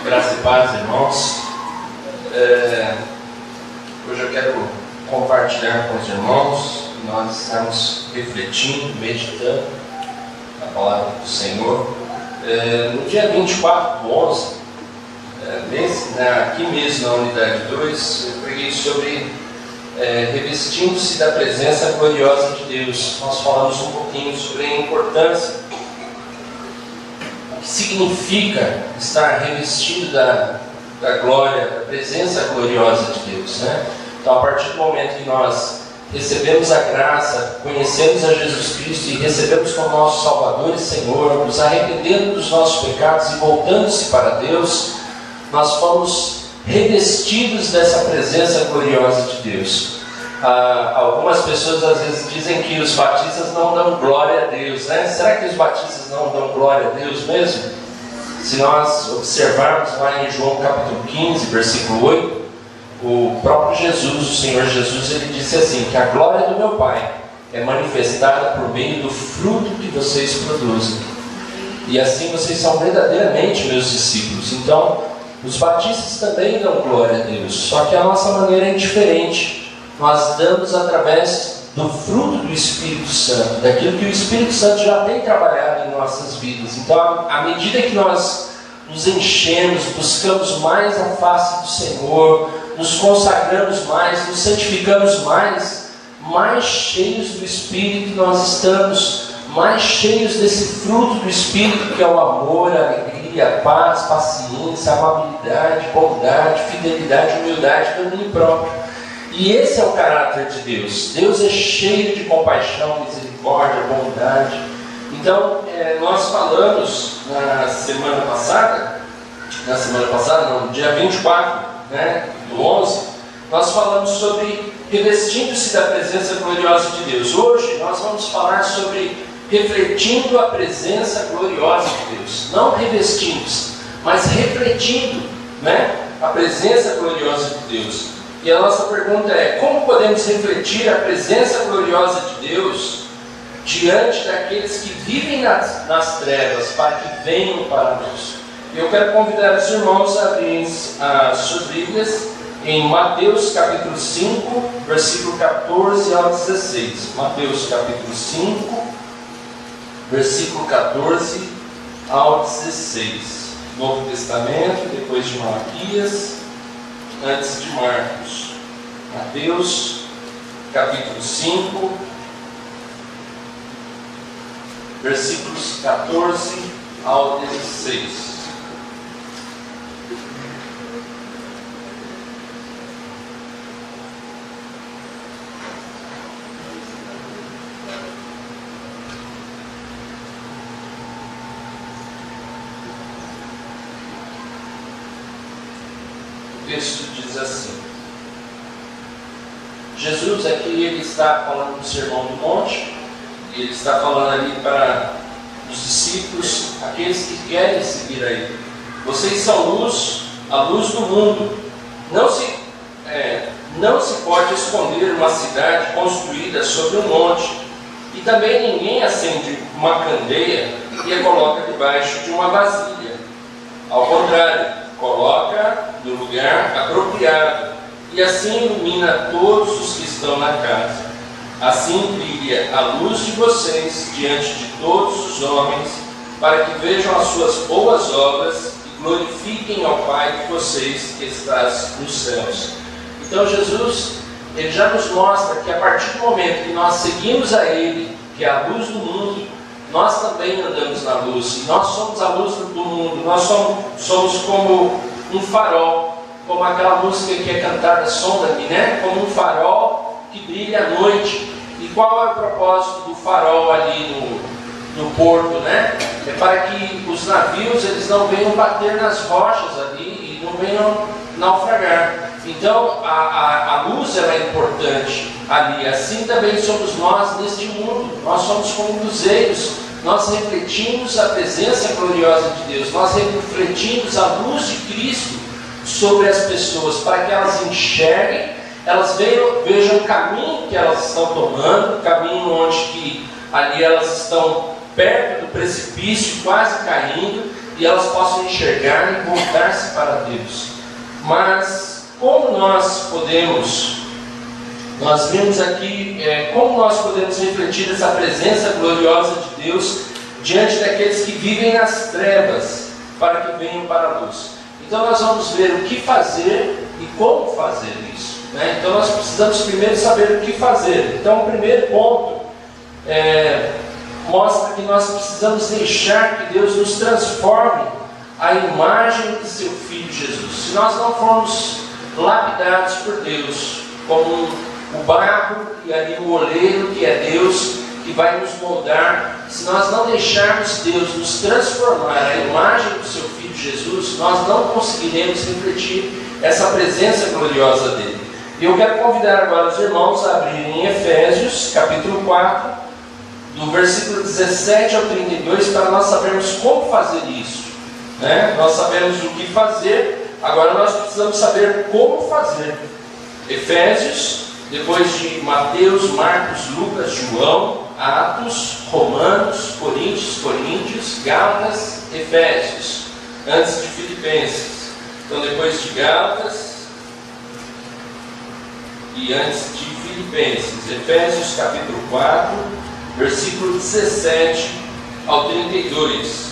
Graça e paz, irmãos. Hoje eu quero compartilhar com os irmãos. Nós estamos refletindo, meditando a palavra do Senhor. No dia 24/11, aqui mesmo na unidade 2, eu preguei sobre revestindo-se da presença gloriosa de Deus. Nós falamos um pouquinho sobre a importância, o que significa estar revestido da glória, da presença gloriosa de Deus, né? Então, a partir do momento que nós recebemos a graça, conhecemos a Jesus Cristo e recebemos como nosso Salvador e Senhor, nos arrependendo dos nossos pecados e voltando-se para Deus, nós fomos revestidos dessa presença gloriosa de Deus. Algumas pessoas às vezes dizem que os batistas não dão glória a Deus, né? Será que os batistas não dão glória a Deus mesmo? Se nós observarmos lá em João capítulo 15, versículo 8, o próprio Jesus, o Senhor Jesus, ele disse assim, que a glória do meu Pai é manifestada por meio do fruto que vocês produzem. E assim vocês são verdadeiramente meus discípulos. Então, os batistas também dão glória a Deus, só que a nossa maneira é diferente. Nós damos através do fruto do Espírito Santo, daquilo que o Espírito Santo já tem trabalhado em nossas vidas. Então, à medida que nós nos enchemos, buscamos mais a face do Senhor, nos consagramos mais, nos santificamos mais cheios do Espírito nós estamos, mais cheios desse fruto do Espírito, que é o amor, a alegria, a paz, paciência, amabilidade, bondade, fidelidade, humildade, domínio próprio. E esse é o caráter de Deus. Deus é cheio de compaixão, misericórdia, bondade. Então, nós falamos no dia 24, do 11, nós falamos sobre revestindo-se da presença gloriosa de Deus. Hoje nós vamos falar sobre refletindo a presença gloriosa de Deus. Não revestindo-se, mas refletindo, a presença gloriosa de Deus. E a nossa pergunta é: como podemos refletir a presença gloriosa de Deus diante daqueles que vivem nas trevas, para que venham para a luz? Eu quero convidar os irmãos a abrirem as suas Bíblias em Mateus capítulo 5, versículo 14 ao 16. Mateus capítulo 5, versículo 14 ao 16. Novo Testamento, depois de Malaquias, antes de Marcos. Mateus capítulo 5, versículos 14 ao 16. O texto diz assim: Jesus aqui ele está falando do Sermão do Monte, e ele está falando ali para os discípulos, aqueles que querem seguir a ele. Vocês são luz, a luz do mundo. Não se pode esconder uma cidade construída sobre um monte, e também ninguém acende uma candeia e a coloca debaixo de uma vasilha. Ao contrário, coloca no lugar apropriado, e assim ilumina todos os que estão na casa. Assim brilha a luz de vocês diante de todos os homens, para que vejam as suas boas obras e glorifiquem ao Pai de vocês que está nos céus. Então Jesus, ele já nos mostra que a partir do momento que nós seguimos a Ele, que é a luz do mundo, nós também andamos na luz, e nós somos a luz do mundo. Nós somos como um farol, como aquela música que é cantada, Sonda-me, como um farol que brilha à noite. E qual é o propósito do farol ali no porto, É para que os navios eles não venham bater nas rochas ali e não venham naufragar. Então a luz ela é importante ali. Assim também somos nós neste mundo. Nós somos como luzeiros. Nós refletimos a presença gloriosa de Deus. Nós refletimos a luz de Cristo sobre as pessoas, para que elas enxerguem, elas vejam o caminho que elas estão tomando, o caminho onde que ali elas estão perto do precipício, quase caindo, e elas possam enxergar e voltar-se para Deus. Mas como nós vimos aqui, como nós podemos refletir essa presença gloriosa de Deus diante daqueles que vivem nas trevas, para que venham para a luz? Então nós vamos ver o que fazer e como fazer isso, né? Então nós precisamos primeiro saber o que fazer. Então o primeiro ponto mostra que nós precisamos deixar que Deus nos transforme à imagem de seu Filho Jesus. Se nós não formos lapidados por Deus, como o barro e ali o oleiro que é Deus, que vai nos moldar, se nós não deixarmos Deus nos transformar à imagem do seu Filho Jesus, nós não conseguiremos refletir essa presença gloriosa dele. E eu quero convidar agora os irmãos a abrirem em Efésios, capítulo 4, do versículo 17 ao 32, para nós sabermos como fazer isso, né? Nós sabemos o que fazer, agora nós precisamos saber como fazer. Efésios, depois de Mateus, Marcos, Lucas, João, Atos, Romanos, Coríntios, Gálatas, Efésios, antes de Filipenses. Então depois de Gálatas e antes de Filipenses, Efésios capítulo 4, versículo 17 ao 32.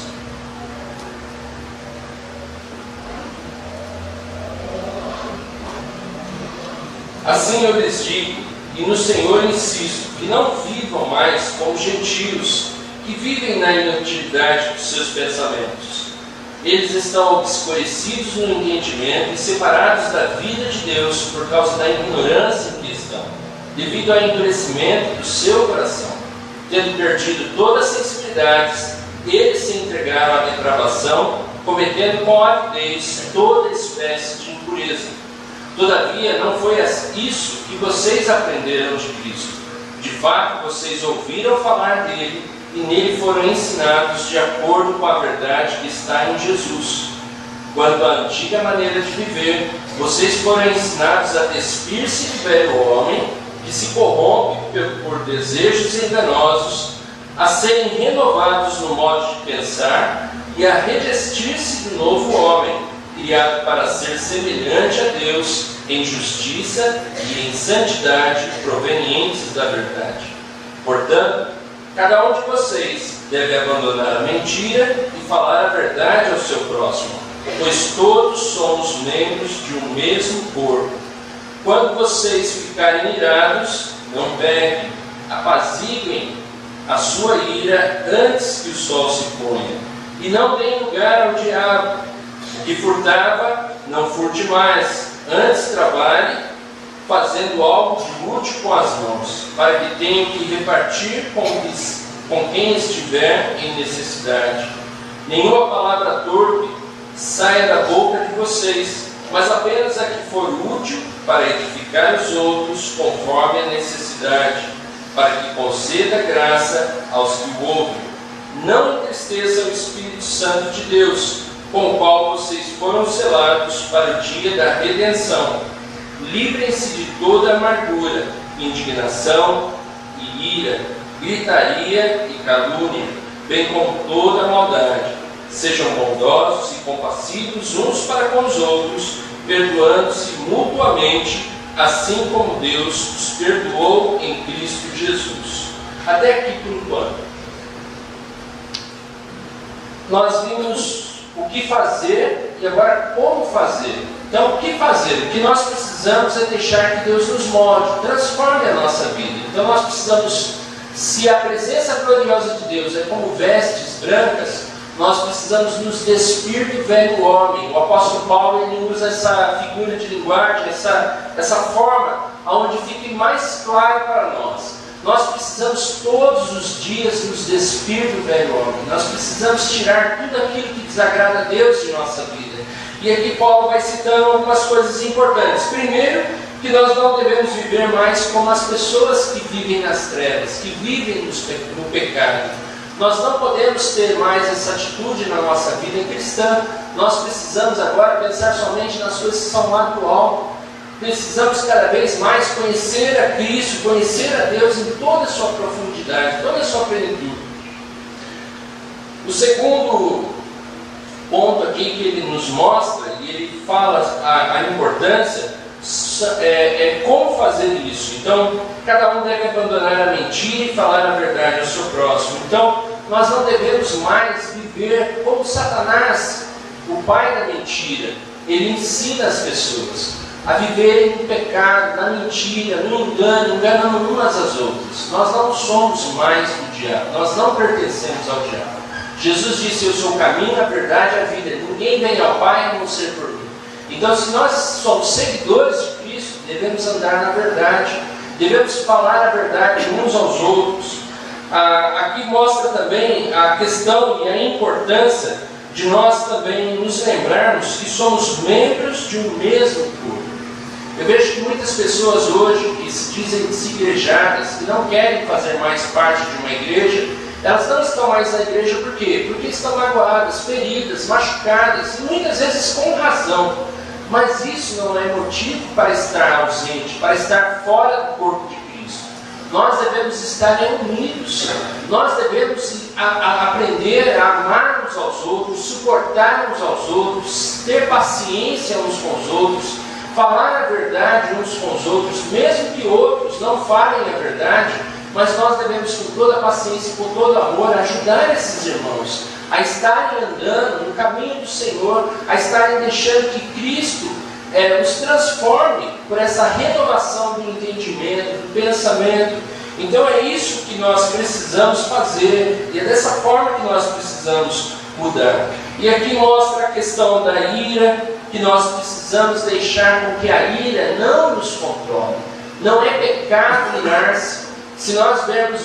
Assim eu lhes digo, e no Senhor insisto, que não vivam mais como gentios, que vivem na inutilidade dos seus pensamentos. Eles estão obscurecidos no entendimento e separados da vida de Deus por causa da ignorância em que estão, devido ao endurecimento do seu coração. Tendo perdido toda a sensibilidade, eles se entregaram à depravação, cometendo com avidez toda espécie de impureza. Todavia, não foi isso que vocês aprenderam de Cristo. De fato, vocês ouviram falar dele e nele foram ensinados de acordo com a verdade que está em Jesus. Quanto à antiga maneira de viver, vocês foram ensinados a despir-se do velho homem, que se corrompe por desejos enganosos, a serem renovados no modo de pensar e a revestir-se do novo homem, criado para ser semelhante a Deus em justiça e em santidade provenientes da verdade. Portanto, cada um de vocês deve abandonar a mentira e falar a verdade ao seu próximo, pois todos somos membros de um mesmo corpo. Quando vocês ficarem irados, não pequem, apaziguem a sua ira antes que o sol se ponha, e não deem lugar ao diabo. O que furtava, não furte mais, antes trabalhe, fazendo algo de útil com as mãos, para que tenham que repartir com quem estiver em necessidade. Nenhuma palavra torpe saia da boca de vocês, mas apenas a que for útil para edificar os outros conforme a necessidade, para que conceda graça aos que o ouvem. Não entristeça o Espírito Santo de Deus, com o qual vocês foram selados para o dia da redenção. Livrem-se de toda amargura, indignação e ira, gritaria e calúnia, bem como toda maldade. Sejam bondosos e compassivos uns para com os outros, perdoando-se mutuamente, assim como Deus os perdoou em Cristo Jesus. Até aqui por enquanto. Nós vimos o que fazer e agora como fazer. Então, o que fazer? O que nós precisamos é deixar que Deus nos molde, transforme a nossa vida. Então, nós precisamos, se a presença gloriosa de Deus é como vestes brancas, nós precisamos nos despir do velho homem. O apóstolo Paulo ele usa essa figura de linguagem, essa forma, onde fique mais claro para nós. Nós precisamos todos os dias nos despir do velho homem. Nós precisamos tirar tudo aquilo que desagrada a Deus de nossa vida. E aqui Paulo vai citando algumas coisas importantes. Primeiro, que nós não devemos viver mais como as pessoas que vivem nas trevas, que vivem no pecado. Nós não podemos ter mais essa atitude na nossa vida cristã. Nós precisamos agora pensar somente nas coisas que são lá do alto. Precisamos cada vez mais conhecer a Cristo, conhecer a Deus em toda a sua profundidade, toda a sua plenitude. O segundo ponto aqui que ele nos mostra, e ele fala a importância, é como fazer isso. Então, cada um deve abandonar a mentira e falar a verdade ao seu próximo. Então, nós não devemos mais viver como Satanás, o pai da mentira. Ele ensina as pessoas a viverem no pecado, na mentira, no engano, enganando umas às outras. Nós não somos mais do diabo, nós não pertencemos ao diabo. Jesus disse: eu sou o caminho, a verdade e a vida. Ninguém vem ao Pai a não ser por mim. Então, se nós somos seguidores de Cristo, devemos andar na verdade, devemos falar a verdade uns aos outros. Aqui mostra também a questão e a importância de nós também nos lembrarmos que somos membros de um mesmo corpo. Eu vejo que muitas pessoas hoje que se dizem desigrejadas, que não querem fazer mais parte de uma igreja, elas não estão mais na igreja por quê? Porque estão magoadas, feridas, machucadas, e muitas vezes com razão. Mas isso não é motivo para estar ausente, para estar fora do corpo de Cristo. Nós devemos estar unidos, nós devemos aprender a amar uns aos outros, suportar uns aos outros, ter paciência uns com os outros, falar a verdade uns com os outros, mesmo que outros não falem a verdade, mas nós devemos, com toda a paciência e com todo amor, ajudar esses irmãos a estarem andando no caminho do Senhor, a estarem deixando que Cristo nos transforme por essa renovação do entendimento, do pensamento. Então é isso que nós precisamos fazer, e é dessa forma que nós precisamos mudar. E aqui mostra a questão da ira, que nós precisamos deixar com que a ira não nos controle. Não é pecado irar-se. Se nós vemos,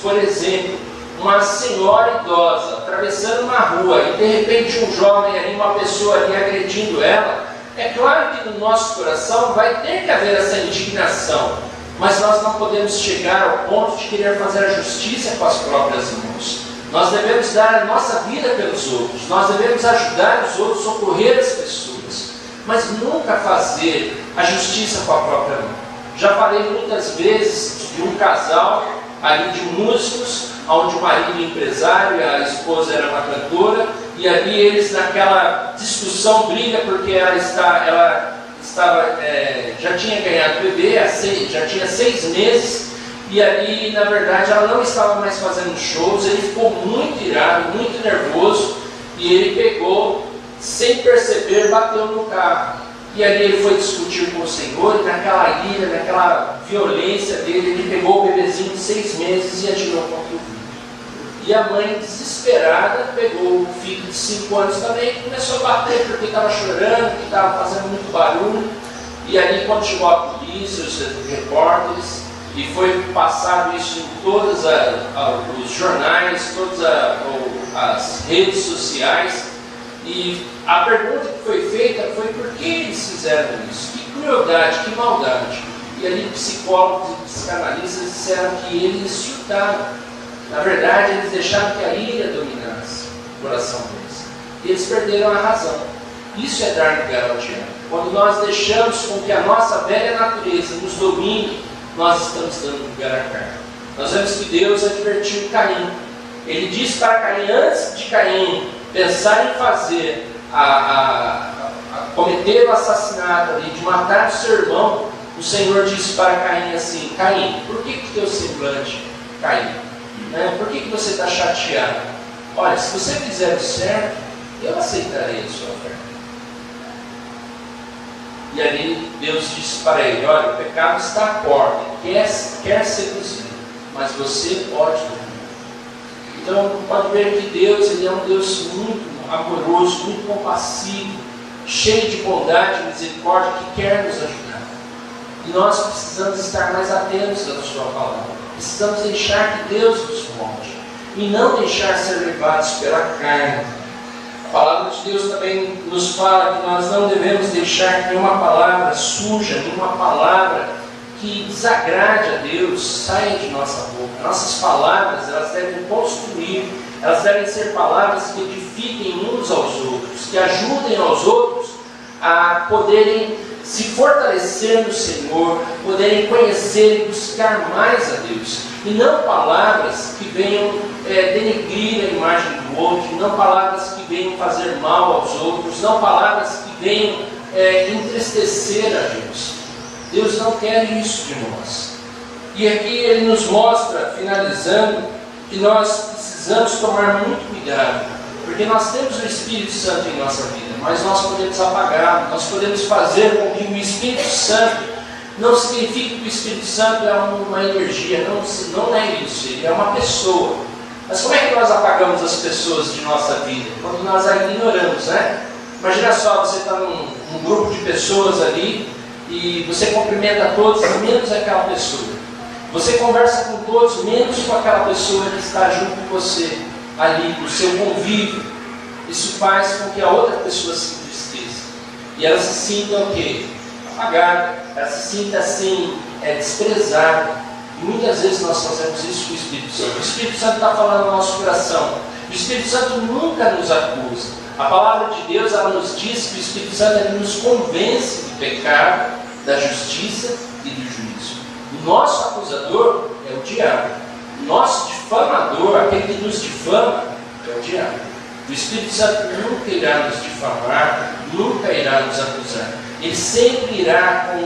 por exemplo, uma senhora idosa atravessando uma rua e de repente um jovem ali, uma pessoa ali agredindo ela, é claro que no nosso coração vai ter que haver essa indignação, mas nós não podemos chegar ao ponto de querer fazer a justiça com as próprias mãos. Nós devemos dar a nossa vida pelos outros, nós devemos ajudar os outros, socorrer as pessoas, mas nunca fazer a justiça com a própria mão. Já falei muitas vezes de um casal ali de músicos, onde o marido é empresário e a esposa era uma cantora, e ali eles naquela discussão, briga, porque ela já tinha ganhado bebê, já tinha 6 meses, e ali na verdade ela não estava mais fazendo shows. Ele ficou muito irado, muito nervoso, e ele pegou, sem perceber, bateu no carro. E ali ele foi discutir com o Senhor, e naquela ira, naquela violência dele, ele pegou o bebezinho de 6 meses e atirou contra o vidro. E a mãe, desesperada, pegou o filho de 5 anos também e começou a bater porque estava chorando, que estava fazendo muito barulho. E ali, quando chegou a polícia, os repórteres, e foi passado isso em todos os jornais, todas as redes sociais, e a pergunta que foi feita foi: por que eles fizeram isso? Que crueldade, que maldade. E ali psicólogos e psicanalistas disseram que eles chutaram. Na verdade, eles deixaram que a ira dominasse o coração deles. E eles perderam a razão. Isso é dar lugar ao diabo. Quando nós deixamos com que a nossa velha natureza nos domine, nós estamos dando lugar à carne. Nós vemos que Deus advertiu Caim. Ele disse para Caim, antes de Caim pensar em fazer, cometer o assassinato ali, de matar o seu irmão, o Senhor disse para Caim assim: Caim, por que teu semblante caiu? Por que você está chateado? Olha, se você fizer o certo, eu aceitarei a sua oferta. E ali Deus disse para ele: olha, o pecado está à porta, quer seduzir, mas você pode dormir. Então pode ver que Deus, Ele é um Deus muito amoroso, muito compassivo, cheio de bondade e misericórdia, que quer nos ajudar. E nós precisamos estar mais atentos à sua palavra. Precisamos deixar que Deus nos molde e não deixar ser levados pela carne. A palavra de Deus também nos fala que nós não devemos deixar nenhuma palavra suja, nenhuma palavra que desagrade a Deus saia de nossa boca. Nossas palavras, elas devem construir, elas devem ser palavras que edifiquem uns aos outros, que ajudem aos outros a poderem se fortalecer no Senhor, poderem conhecer e buscar mais a Deus, e não palavras que venham denegrir a imagem do outro, não palavras que venham fazer mal aos outros, não palavras que venham entristecer a Deus. Deus não quer isso de nós. E aqui ele nos mostra, finalizando, que nós precisamos tomar muito cuidado, porque nós temos o Espírito Santo em nossa vida, mas nós podemos apagá-lo, nós podemos fazer com que o Espírito Santo, não significa que o Espírito Santo é uma energia, não é isso, ele é uma pessoa. Mas como é que nós apagamos as pessoas de nossa vida? Quando nós a ignoramos, né? Imagina só, você está num grupo de pessoas ali, e você cumprimenta todos, menos aquela pessoa. Você conversa com todos, menos com aquela pessoa que está junto com você, ali, no seu convívio. Isso faz com que a outra pessoa se entristeça. E ela se sinta o quê? Apagada. Ela se sinta assim, desprezada. E muitas vezes nós fazemos isso com o Espírito Santo. O Espírito Santo está falando no nosso coração. O Espírito Santo nunca nos acusa. A palavra de Deus, ela nos diz que o Espírito Santo ele nos convence do pecado, da justiça e do juízo. O nosso acusador é o diabo. O nosso difamador, aquele que nos difama, é o diabo. O Espírito Santo nunca irá nos difamar, nunca irá nos acusar. Ele sempre irá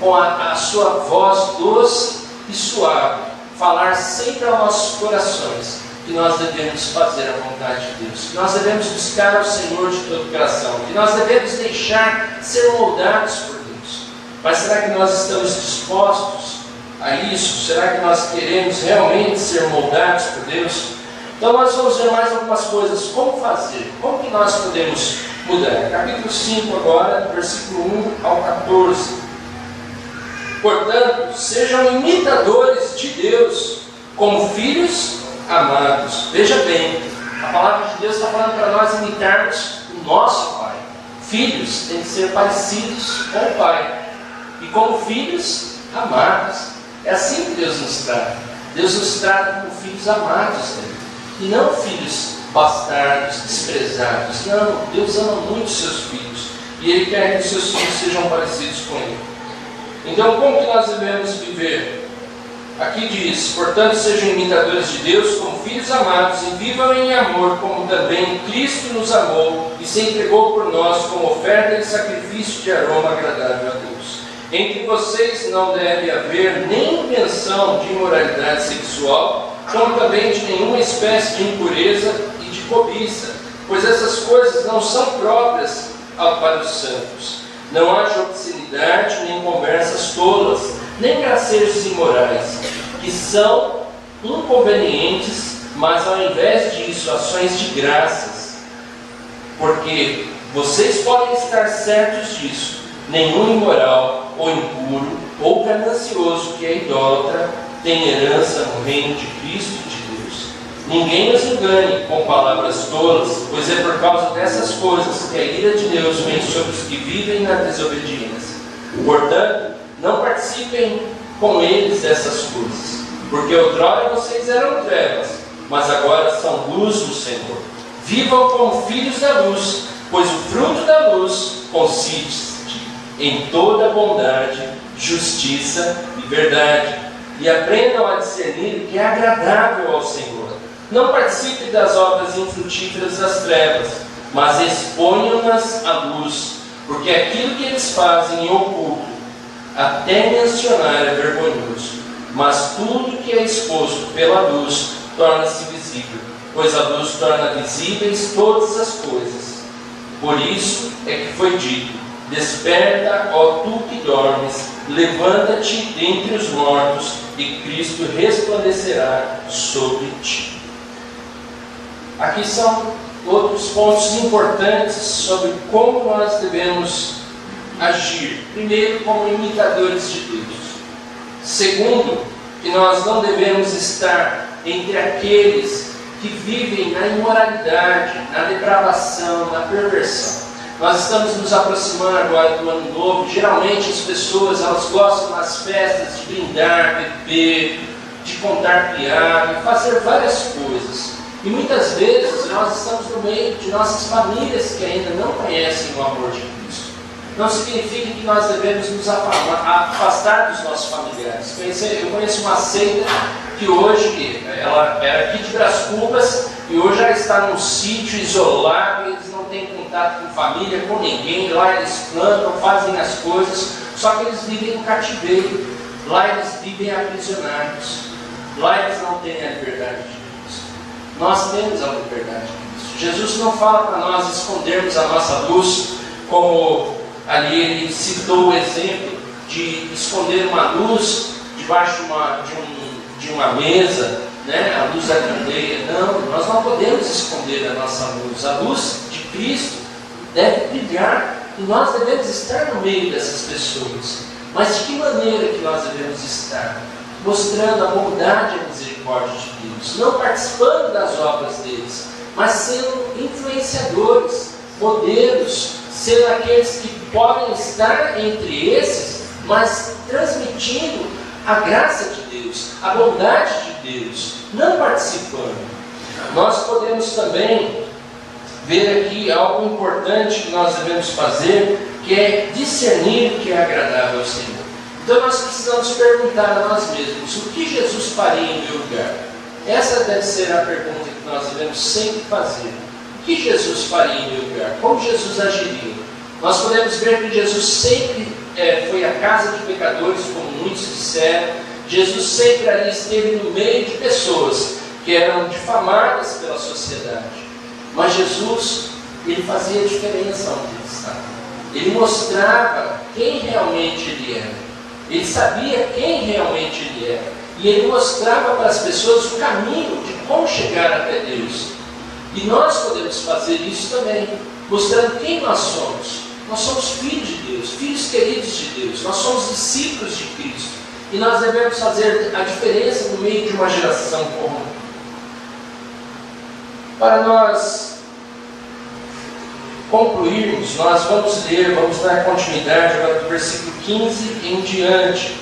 com a sua voz doce e suave, falar sempre aos nossos corações que nós devemos fazer a vontade de Deus, que nós devemos buscar ao Senhor de todo o coração, que nós devemos deixar ser moldados por Deus. Mas será que nós estamos dispostos a isso? Será que nós queremos realmente ser moldados por Deus? Então nós vamos ver mais algumas coisas. Como fazer? Como que nós podemos mudar? Capítulo 5 agora, versículo 1 ao 14. Portanto, sejam imitadores de Deus, como filhos amados. Veja bem, a palavra de Deus está falando para nós imitarmos o nosso Pai. Filhos têm que ser parecidos com o Pai. E como filhos amados. É assim que Deus nos trata. Deus nos trata como filhos amados dele. E não filhos bastardos, desprezados. Não, Deus ama muito os seus filhos. E Ele quer que os seus filhos sejam parecidos com Ele. Então, como que nós devemos viver? Aqui diz: portanto, sejam imitadores de Deus como filhos amados e vivam em amor, como também Cristo nos amou e se entregou por nós como oferta e sacrifício de aroma agradável a Deus. Entre vocês não deve haver nem menção de imoralidade sexual, como também de nenhuma espécie de impureza e de cobiça, pois essas coisas não são próprias para os santos. Não haja obscenidade, nem conversas tolas, nem gracejos imorais, que são inconvenientes, mas ao invés disso, ações de graças. Porque vocês podem estar certos disso: nenhum imoral, ou impuro, ou ganancioso, que é idólatra, tem herança no reino de Cristo e de Deus. Ninguém nos engane com palavras tolas, pois é por causa dessas coisas que a ira de Deus vem sobre os que vivem na desobediência. Portanto, não participem com eles dessas coisas, porque outrora vocês eram trevas, mas agora são luz do Senhor. Vivam como filhos da luz, pois o fruto da luz consiste em toda bondade, justiça e verdade, e aprendam a discernir o que é agradável ao Senhor. Não participe das obras infrutíferas das trevas, mas exponham-nas à luz, porque aquilo que eles fazem em oculto, até mencionar, é vergonhoso. Mas tudo que é exposto pela luz torna-se visível, pois a luz torna visíveis todas as coisas. Por isso é que foi dito: desperta, ó tu que dormes, levanta-te dentre os mortos, e Cristo resplandecerá sobre ti. Aqui são outros pontos importantes sobre como nós devemos agir. Primeiro, como imitadores de Deus. Segundo, que nós não devemos estar entre aqueles que vivem na imoralidade, na depravação, na perversão. Nós estamos nos aproximando agora do ano novo. Geralmente as pessoas elas gostam nas festas de brindar, beber, de contar piada, de fazer várias coisas. E muitas vezes nós estamos no meio de nossas famílias que ainda não conhecem o amor de Cristo. não significa que nós devemos nos afastar dos nossos familiares. Eu conheço uma seita que hoje, ela era aqui de Brás Cubas, e hoje já está num sítio isolado, eles não têm contato com família, com ninguém, lá eles plantam, fazem as coisas, só que eles vivem no cativeiro, lá eles vivem aprisionados, lá eles não têm a liberdade de Cristo. Nós temos a liberdade de Cristo. Jesus não fala para nós escondermos a nossa luz, como ali ele citou o exemplo de esconder uma luz debaixo de uma mesa, né? A luz da candeia. Não, nós não podemos esconder a nossa luz. A luz de Cristo deve brilhar e nós devemos estar no meio dessas pessoas. Mas de que maneira que nós devemos estar? Mostrando a bondade e a misericórdia de Deus, não participando das obras deles, mas sendo influenciadores, modelos, sendo aqueles que podem estar entre esses, mas transmitindo a graça de Deus, a bondade de Deus, não participando. Nós podemos também ver aqui algo importante que nós devemos fazer, que é discernir o que é agradável ao Senhor. Então nós precisamos perguntar a nós mesmos: o que Jesus faria em meu lugar? Essa deve ser a pergunta que nós devemos sempre fazer. O que Jesus faria em meu lugar? Como Jesus agiria? Nós podemos ver que Jesus sempre foi à casa de pecadores, como muitos disseram. Jesus sempre ali esteve no meio de pessoas que eram difamadas pela sociedade. Mas Jesus, ele fazia diferença onde ele estava. Ele mostrava quem realmente ele era. Ele sabia quem realmente ele era. E ele mostrava para as pessoas o caminho de como chegar até Deus. E nós podemos fazer isso também, mostrando quem nós somos. Nós somos filhos de Deus, filhos queridos de Deus. Nós somos discípulos de Cristo. E nós devemos fazer a diferença no meio de uma geração comum. Para nós concluirmos, nós vamos dar continuidade agora do versículo 15 em diante.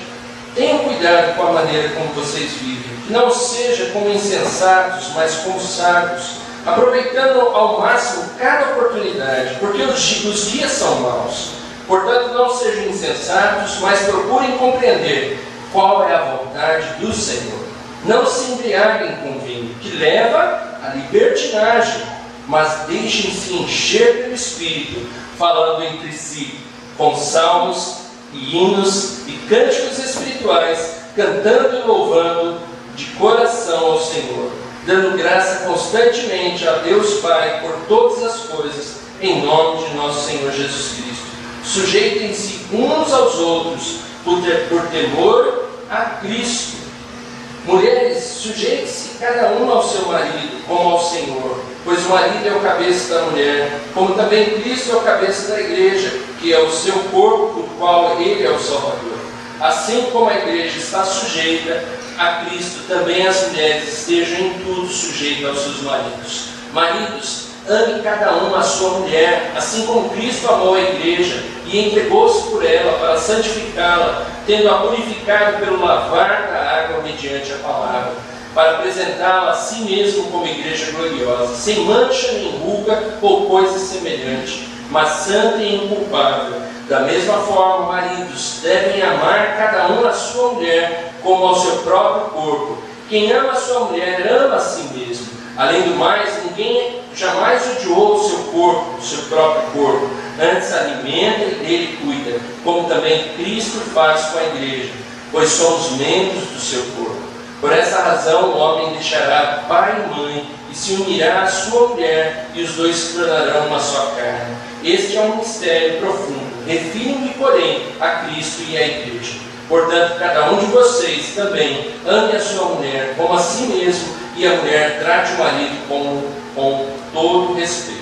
Tenham cuidado com a maneira como vocês vivem, que não seja como insensatos, mas como sábios, aproveitando ao máximo cada oportunidade, porque os dias são maus. Portanto, não sejam insensatos, mas procurem compreender qual é a vontade do Senhor. Não se embriaguem com vinho, que leva à libertinagem, mas deixem-se encher pelo Espírito, falando entre si, com salmos e hinos e cânticos espirituais, cantando e louvando de coração ao Senhor, dando graça constantemente a Deus Pai por todas as coisas, em nome de nosso Senhor Jesus Cristo. Sujeitem-se uns aos outros por temor a Cristo. Mulheres, sujeite-se cada um ao seu marido, como ao Senhor, pois o marido é o cabeça da mulher, como também Cristo é o cabeça da igreja, que é o seu corpo, do qual ele é o Salvador. Assim como a igreja está sujeita a Cristo, também as mulheres estejam em tudo sujeitas aos seus maridos. Maridos, ame cada um a sua mulher, assim como Cristo amou a igreja e entregou-se por ela para santificá-la, tendo-a purificado pelo lavar da água mediante a palavra, para apresentá-la a si mesmo como igreja gloriosa, sem mancha nem ruga ou coisa semelhante, mas santa e inculpável. Da mesma forma, maridos devem amar cada um a sua mulher como ao seu próprio corpo. Quem ama a sua mulher ama a si mesmo. Além do mais, ninguém jamais odiou o seu corpo, o seu próprio corpo. Antes alimenta e dele cuida, como também Cristo faz com a igreja, pois somos membros do seu corpo. Por essa razão, o homem deixará pai e mãe e se unirá à sua mulher, e os dois se tornarão uma só carne. Este é um mistério profundo. Refiro-me, porém, a Cristo e à igreja. Portanto, cada um de vocês também ame a sua mulher como a si mesmo, e a mulher trate o marido com todo respeito.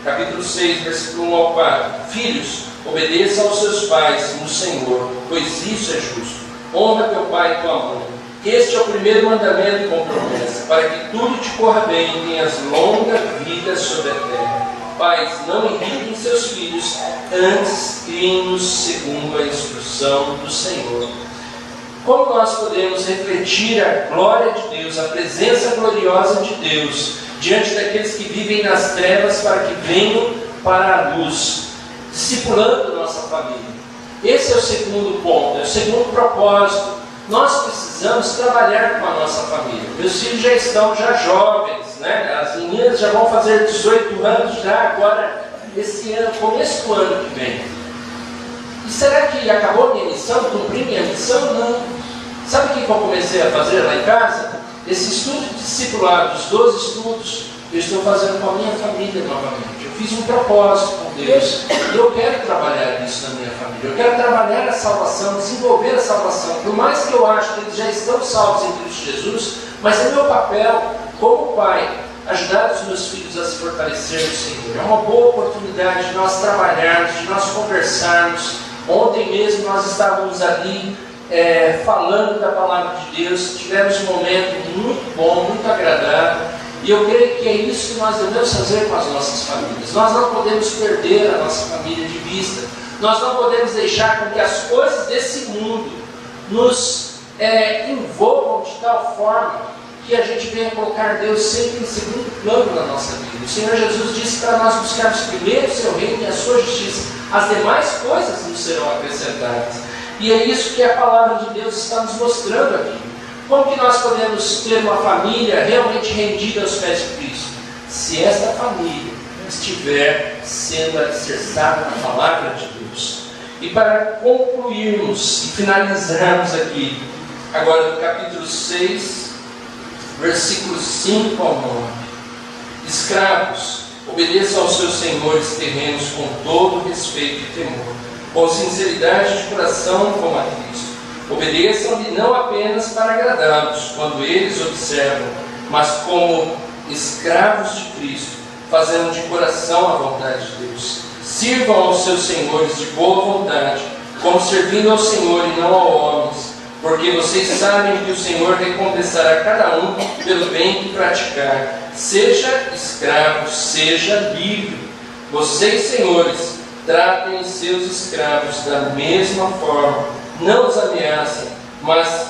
Capítulo 6, versículo 1 ao 4. Filhos, obedeçam aos seus pais no Senhor, pois isso é justo. Honra teu pai e tua mãe. Este é o primeiro mandamento com promessa, para que tudo te corra bem e tenhas longa vida sobre a terra. Pais, não irritem seus filhos, antes criem-nos segundo a instrução do Senhor. Como nós podemos refletir a glória de Deus, a presença gloriosa de Deus, diante daqueles que vivem nas trevas, para que venham para a luz? discipulando nossa família. Esse é o segundo ponto, é o segundo propósito. Nós precisamos trabalhar com a nossa família. Meus filhos já estão jovens, né? As meninas já vão fazer 18 anos já agora, esse ano, começo do ano que vem. E será que acabou minha missão? Cumpri minha missão? Não. Sabe o que eu comecei a fazer lá em casa? Esse estudo de discipulado, os 12 estudos, eu estou fazendo com a minha família novamente. Eu fiz um propósito com Deus. E eu quero trabalhar isso na minha família. Eu quero trabalhar a salvação, desenvolver a salvação. Por mais que eu acho que eles já estão salvos em Cristo Jesus, mas é meu papel, como pai, ajudar os meus filhos a se fortalecer no Senhor. É uma boa oportunidade de nós trabalharmos, de nós conversarmos. Ontem mesmo nós estávamos ali falando da palavra de Deus. Tivemos um momento muito bom, muito agradável. E eu creio que é isso que nós devemos fazer com as nossas famílias. Nós não podemos perder a nossa família de vista. Nós não podemos deixar com que as coisas desse mundo nos envolvam de tal forma que a gente venha colocar Deus sempre em segundo plano na nossa vida. O Senhor Jesus disse para nós buscarmos primeiro o seu reino e a sua justiça. As demais coisas nos serão acrescentadas. E é isso que a palavra de Deus está nos mostrando aqui. Como que nós podemos ter uma família realmente rendida aos pés de Cristo? Se esta família estiver sendo alicerçada na palavra de Deus. E para concluirmos e finalizarmos aqui, agora no capítulo 6, versículos 5 ao 9. Escravos, obedeçam aos seus senhores terrenos com todo respeito e temor, com sinceridade de coração como a Cristo. Obedeçam-lhe não apenas para agradá-los, quando eles observam, mas como escravos de Cristo, fazendo de coração a vontade de Deus. Sirvam aos seus senhores de boa vontade, como servindo ao Senhor e não a homens, porque vocês sabem que o Senhor recompensará cada um pelo bem que praticar, seja escravo, seja livre. Vocês, senhores, tratem os seus escravos da mesma forma. Não os ameacem, mas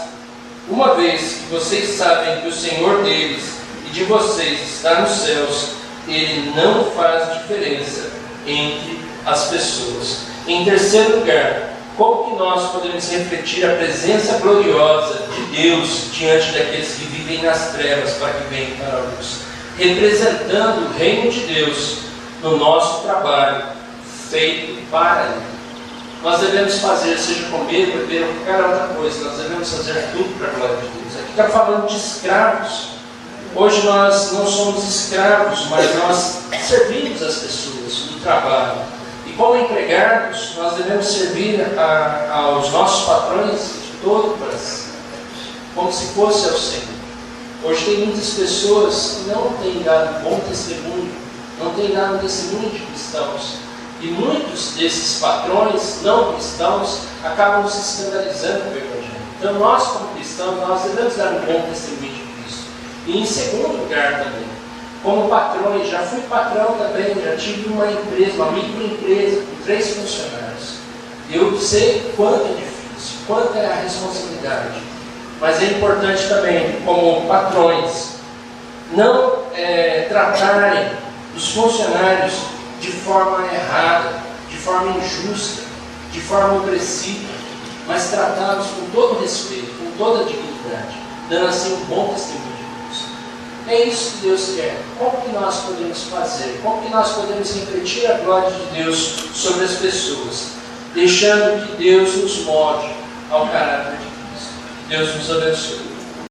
uma vez que vocês sabem que o Senhor deles e de vocês está nos céus, Ele não faz diferença entre as pessoas. Em terceiro lugar, como que nós podemos refletir a presença gloriosa de Deus diante daqueles que vivem nas trevas para que venham para a luz? Representando o reino de Deus no nosso trabalho feito para Ele. Nós devemos fazer, seja comer, beber ou qualquer outra coisa, nós devemos fazer tudo para a glória de Deus. Aqui está falando de escravos. Hoje nós não somos escravos, mas nós servimos as pessoas no trabalho. E como empregados, nós devemos servir aos nossos patrões de todo o Brasil, como se fosse ao Senhor. Hoje tem muitas pessoas que não têm dado bom testemunho, não têm dado testemunho de cristãos. E muitos desses patrões não cristãos acabam se escandalizando com o Evangelho. Então nós, como cristãos, nós devemos dar um bom testemunho de Cristo. E em segundo lugar também, como patrões, já fui patrão também, já tive uma empresa, uma microempresa com 3 funcionários. Eu sei quanto é difícil, quanto é a responsabilidade. Mas é importante também, como patrões, não tratarem os funcionários de forma errada, de forma injusta, de forma opressiva, mas tratá-los com todo respeito, com toda dignidade, dando assim um bom testemunho de Deus. É isso que Deus quer. Como que nós podemos fazer? Como que nós podemos refletir a glória de Deus sobre as pessoas? Deixando que Deus nos molde ao caráter de Cristo. Deus nos abençoe.